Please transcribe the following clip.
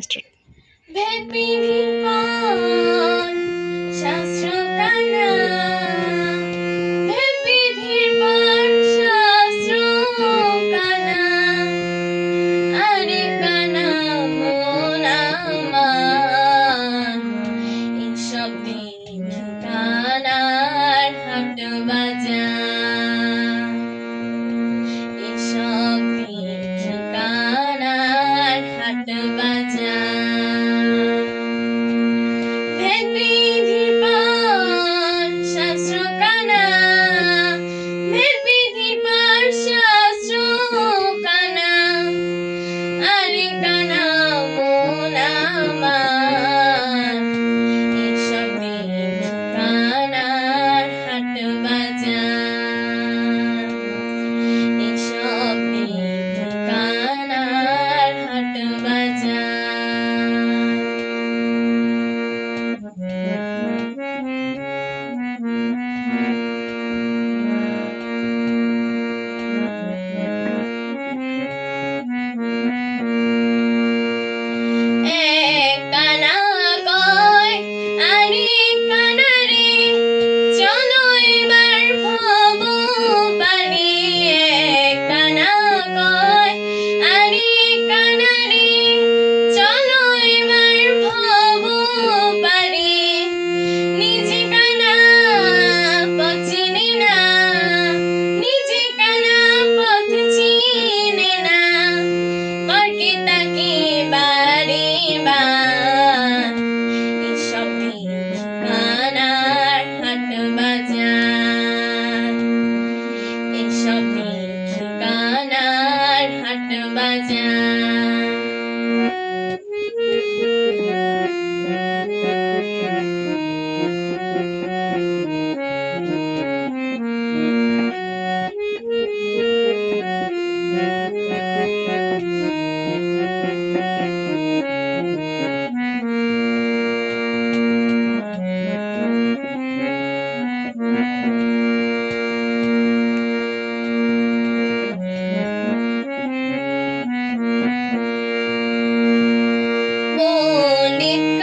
Start. ভেদ বিধির পথ শাস্ত্র কানা, ভেদ বিধির পথ শাস্ত্র কানা, আরে কানা মন আমার এসব দেখি কানার হাট বাজার, এসব দেখি কানার হাট বাজার। ভেদ বিধির পথ শাস্ত্র কানা, ভেদ বিধির পথ শাস্ত্র কানা, আরে কানা মন আমার এসব দেখি কানার হাট বাজার, এসব দেখি কানার হাট বাজার। এক কানা কয় আরে কানা রে, চলো এবার ভব পারি। এক কানা কয় আরে কানা রে, চলো এবার ভব পারি। নিজে কানা পথ চিনে না, নিজে কানা পথ চিনে না, পরকে তাকে বারে বার এসব দেখি কানার হাট বাজার, এসব দেখি কানার হাট বাজার। পণ্ডিত